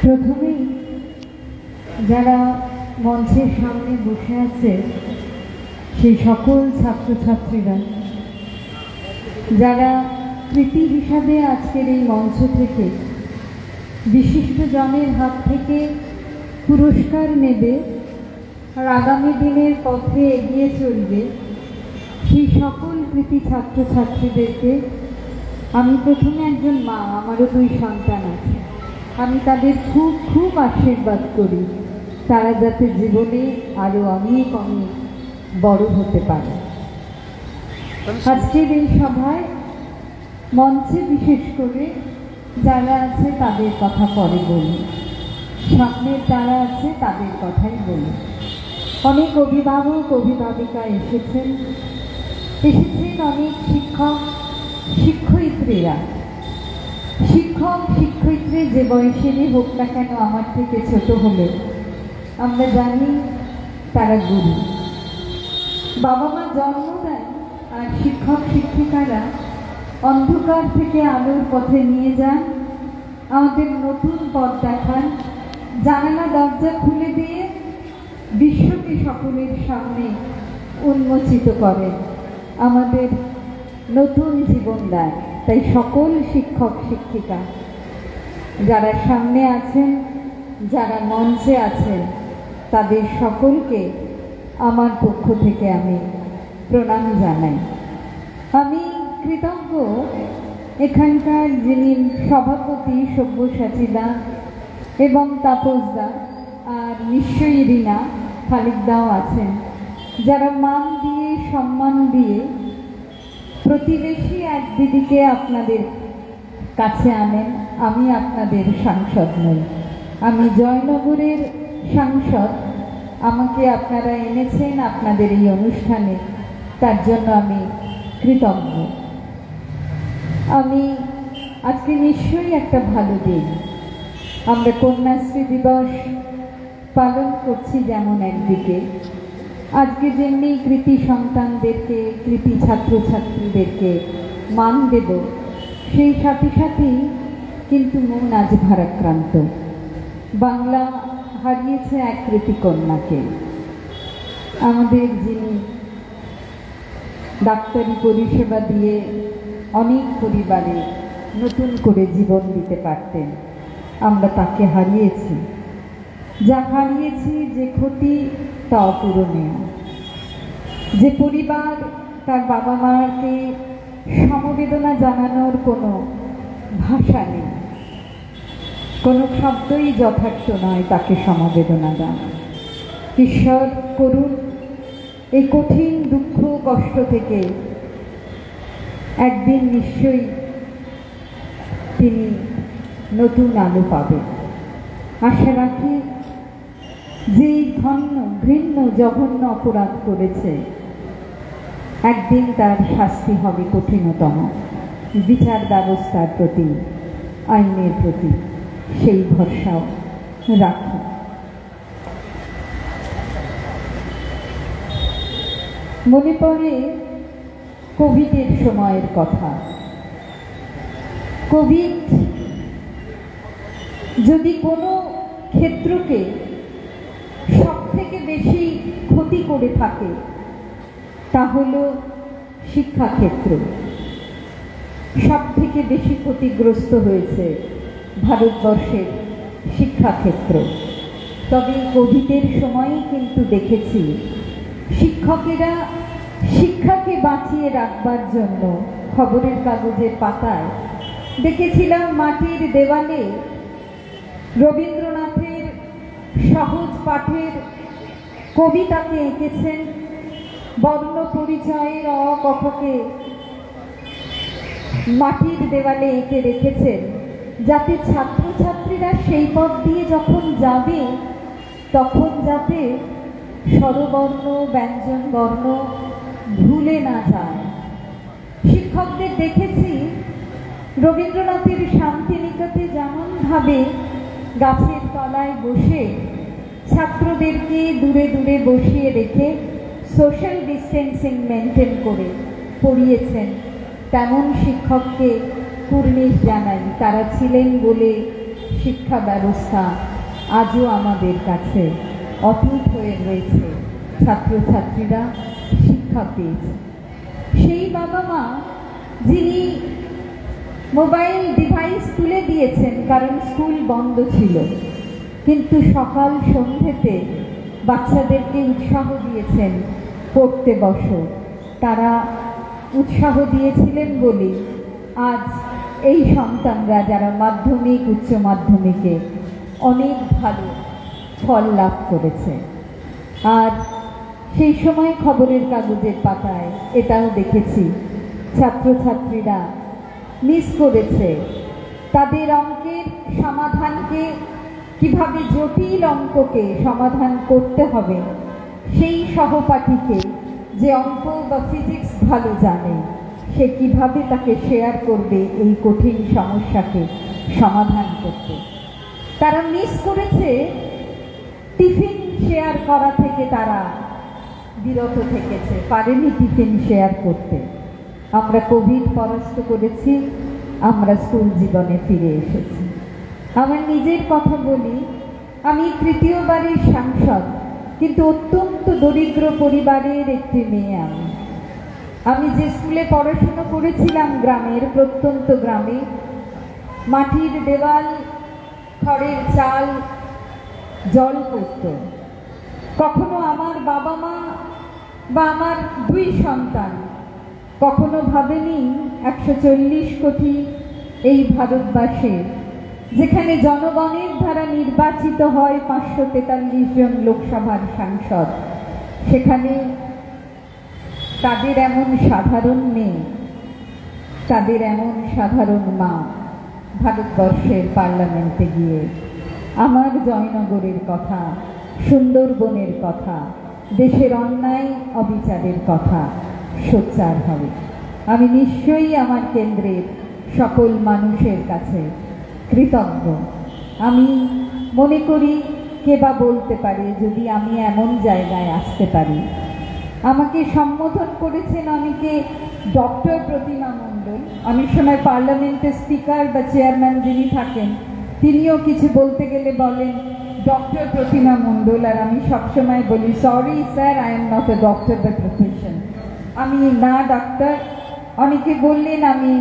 প্রথমেই যারা মঞ্চের সামনে বসে আছে সেই সকল ছাত্রছাত্রীরা যারা কৃতি হিসাবে আজকের এই মঞ্চ থেকে বিশিষ্টজনের হাত থেকে পুরস্কার নেবে আর আগামী দিনের পথে এগিয়ে চলবে, সেই সকল কৃতি ছাত্রছাত্রীদেরকে আমি প্রথমে একজন মা, আমারও 2 সন্তান আছে, আমি তাদের খুব খুব আশীর্বাদ করি তারা যাতে জীবনে আরও অনেক অনেক বড় হতে পারে। আজকের এই সভায় মঞ্চে বিশেষ করে যারা আছে তাদের কথা পরে বলি, সামনে যারা আছে তাদের কথাই বলি। অনেক অভিভাবক অভিভাবিকা এসেছেন অনেক শিক্ষক শিক্ষয়িত্রীরা। শিক্ষক শিক্ষয়িত্রী যে বয়সেরই হোক না কেন, আমার থেকে ছোট হলে আমরা জানি তারা গুরু। বাবা মা জন্ম দেন আর শিক্ষক শিক্ষিকারা অন্ধকার থেকে আলোর পথে নিয়ে যান, আমাদের নতুন পথ দেখান, জানালা দরজা খুলে দিয়ে বিশ্বকে সকলের সামনে উন্মোচিত করেন, আমাদের নতুন জীবন দেয়। তাই সকল শিক্ষক শিক্ষিকা যারা সামনে আছেন, যারা মঞ্চে আছেন, তাদের সকলকে আমার পক্ষ থেকে আমি প্রণাম জানাই। আমি কৃতজ্ঞ এখানকার যিনি সভাপতি সব্যসাচীদা এবং তাপসদা, আর নিশ্চয়ই রিনা খালিকদাও আছেন, যারা মান দিয়ে সম্মান দিয়ে প্রতিবেশী এক দিদিকে আপনাদের কাছে আনেন। আমি আপনাদের সাংসদ নই, আমি জয়নগরের সাংসদ, আমাকে আপনারা এনেছেন আপনাদের এই অনুষ্ঠানে, তার জন্য আমি কৃতজ্ঞ। আমি আজকে নিশ্চয়ই একটা ভালো দিন, আমরা কন্যাশ্রী দিবস পালন করছি যেমন একদিকে, আজকে যেমনি কৃতি সন্তানদেরকে কৃতি ছাত্রছাত্রীদেরকে মান দেব, সেই সাথে সাথেই কিন্তু মন আজ ভারাক্রান্ত। বাংলা হারিয়েছে এক কৃতি কন্যাকে, আমাদের যিনি ডাক্তারি পরিষেবা দিয়ে অনেক পরিবারে নতুন করে জীবন দিতে পারতেন, আমরা তাকে হারিয়েছি। যা হারিয়েছি, যে ক্ষতি তা অপূরণীয়। যে পরিবার তার বাবা মাকে সমবেদনা জানানোর কোনো ভাষা নেই, কোনো শব্দই যথার্থ নয় তাকে সমবেদনা জানা। ঈশ্বর করুন এই কঠিন দুঃখ কষ্ট থেকে একদিন নিশ্চয়ই তিনি নতুন আলো পাবেন। আশা রাখি যে ঘৃণ্য জঘন্য অপরাধ করেছে একদিন তার শাস্তি হবে কঠিনতম। বিচার ব্যবস্থার প্রতি, আইনের প্রতি সেই ভরসাও রাখি। মনে পড়ে কোভিডের সময়ের কথা। কোভিড যদি কোনো ক্ষেত্রকে সব থেকে বেশি ক্ষতি করে থাকে তা হল শিক্ষাক্ষেত্র। সব থেকে বেশি ক্ষতিগ্রস্ত হয়েছে ভারতবর্ষের শিক্ষাক্ষেত্র। তবে কোভিডের সময় কিন্তু দেখেছি শিক্ষকেরা শিক্ষাকে বাঁচিয়ে রাখবার জন্য খবরের কাগজের পাতায় দেখেছিলাম মাটির দেওয়ালে রবীন্দ্রনাথের সহজ পাঠের কবিতাকে এঁকেছেন, বর্ণ পরিচয়ের অ কখকে মাটির দেওয়ালে এঁকে রেখেছেন, যাতে ছাত্রছাত্রীরা সেই পথ দিয়ে যখন যাবে তখন যাতে স্বরবর্ণ ব্যঞ্জন বর্ণ ভুলে না যায়। শিক্ষকদের দেখেছি রবীন্দ্রনাথের শান্তিনিকেতনে যেমনভাবে গাছের তলায় বসে ছাত্রদেরকে দূরে দূরে বসিয়ে রেখে সোশ্যাল ডিস্টেন্সিং মেনটেন করে পড়িয়েছেন, তেমন শিক্ষককে কুর্নিশ জানাই। তারা ছিলেন বলে শিক্ষা ব্যবস্থা আজও আমাদের কাছে অটুট হয়ে রয়েছে। ছাত্রছাত্রীরা শিক্ষা পেয়েছে। সেই বাবা মা যিনি মোবাইল ডিভাইস তুলে দিয়েছেন কারণ স্কুল বন্ধ ছিল, কিন্তু সকাল সন্ধ্যেতে বাচ্চাদেরকে উৎসাহ দিয়েছেন পড়তে বসো। তারা উৎসাহ দিয়েছিলেন বলে আজ এই সন্তানরা যারা মাধ্যমিক উচ্চ মাধ্যমিকে অনেক ভালো ফল লাভ করেছে। আর সেই সময় খবরের কাগজের পাতায় এটাও দেখেছি, ছাত্রছাত্রীরা মিস করেছে তাদের অঙ্কের সমাধানকে, কিভাবে জটিল অঙ্ককে সমাধান করতে হবে সেই সহপাঠীকে, যে অঙ্ক বা ফিজিক্স ভালো জানে, সে কিভাবে তাকে শেয়ার করবে এই কঠিন সমস্যাকে সমাধান করতে। তারা মিস করেছে টিফিন শেয়ার করা থেকে, তারা বিরত থেকেছে, পারেনি টিফিন শেয়ার করতে। আমরা কোভিড পরাস্ত করেছি, আমরা স্কুল জীবনে ফিরে এসেছি। আমার নিজের কথা বলি, আমি তৃতীয়বারের সাংসদ, কিন্তু অত্যন্ত দরিদ্র পরিবারের একটি মেয়ে। আমি যে স্কুলে পড়াশুনো করেছিলাম গ্রামের প্রত্যন্ত গ্রামে, মাটির দেওয়াল, খড়ের চাল, জল পড়ত। কখনো আমার বাবা মা বা আমার দুই সন্তান কখনো ভাবেনি 140 কোটি এই ভারতবর্ষে, যেখানে জনগণের দ্বারা নির্বাচিত হয় 543 জন লোকসভার সাংসদ, সেখানে তাদের এমন সাধারণ মেয়ে, তাদের এমন সাধারণ মা ভারতবর্ষের পার্লামেন্টে গিয়ে আমার জয়নগরের কথা, সুন্দরবনের কথা, দেশের অন্যায় অবিচারের কথা সোচ্চার হবে। আমি নিশ্চয়ই আমার কেন্দ্রের সকল মানুষের কাছে কৃতজ্ঞ। আমি মনে করি কে বা বলতে পারে যদি আমি এমন জায়গায় আসতে পারি। আমাকে সম্বোধন করেছেন অনেকে ডক্টর প্রতিমা মণ্ডল। অনেক সময় পার্লামেন্টের স্পিকার বা চেয়ারম্যান যিনি থাকেন তিনিও কিছু বলতে গেলে বলেন ডক্টর প্রতিমা মণ্ডল, আর আমি সবসময় বলি sorry sir, I am not a doctor by profession. আমি না ডাক্তার। অনেকে বললেন আমি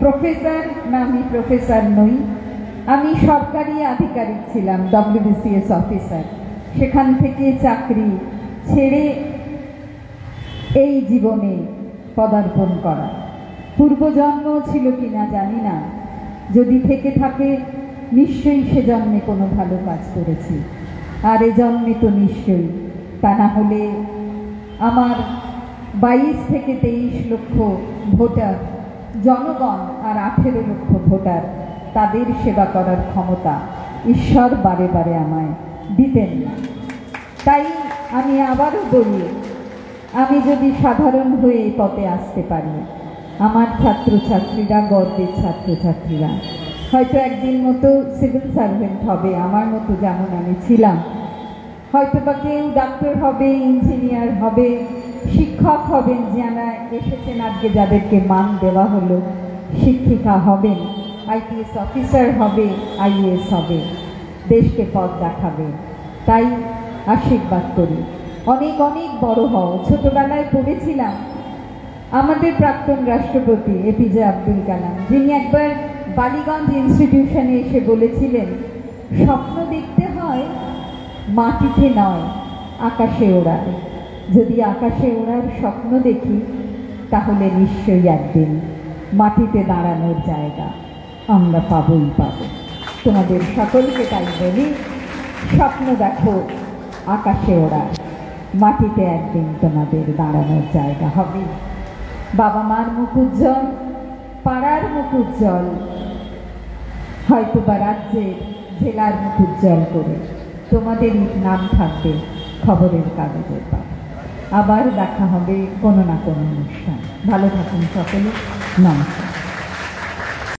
প্রফেসর, না আমি প্রফেসর নই। আমি সরকারি আধিকারিক ছিলাম, WBCS অফিসার। সেখান থেকে চাকরি ছেড়ে এই জীবনে পদার্পণ করা। পূর্বজন্ম ছিল কিনা জানি না, যদি থেকে থাকে নিশ্চয়ই সে জন্মে কোনো ভালো কাজ করেছি, আর এ জন্মে তো নিশ্চয়ই। তা না হলে আমার 22 থেকে 23 লক্ষ ভোটার জনগণ আর 18 লক্ষ ভোটার, তাদের সেবা করার ক্ষমতা ঈশ্বর বারে বারে আমায় দিতেন না। তাই আমি আবারও বলি, আমি যদি সাধারণ হয়ে এই পথে আসতে পারি, আমার ছাত্রছাত্রীরা, গর্বের ছাত্রছাত্রীরা হয়তো একদিন মতো সিভিল সার্ভেন্ট হবে, আমার মতো যেমন আমি ছিলাম। হয়তো বা কেউ ডাক্তার হবে, ইঞ্জিনিয়ার হবে, শিক্ষক হবেন, যারা এসেছেন আজকে যাদেরকে মান দেওয়া হলো, শিক্ষিকা হবেন, IPS অফিসার হবে, IAS হবে, দেশকে পথ দেখাবে। তাই আশীর্বাদ করি, অনেক অনেক বড় হও। ছোটবেলায় পড়েছিলাম আমাদের প্রাক্তন রাষ্ট্রপতি APJ আব্দুল কালাম, যিনি একবার বালিগঞ্জ ইনস্টিটিউশনে এসে বলেছিলেন, স্বপ্ন দেখতে হয় মাটিতে নয়, আকাশে ওড়ার। যদি আকাশে ওড়ার স্বপ্ন দেখি, তাহলে নিশ্চয়ই একদিন মাটিতে দাঁড়ানোর জায়গা আমরা পাবই পাবো। তোমাদের সকলকে তাই বলি, স্বপ্ন দেখো আকাশে ওড়ার, মাটিতে একদিন তোমাদের দাঁড়ানোর জায়গা হবে। বাবা মার মুখ উজ্জ্বল, পাড়ার মুখ উজ্জ্বল, হয়তো বা রাজ্যের, জেলার মুখ উজ্জ্বল করে তোমাদেরই নাম থাকবে খবরের কাগজের পাতা। আবার দেখা হবে কোনো না কোনো অনুষ্ঠান। ভালো থাকুন সকলে, নমস্কার।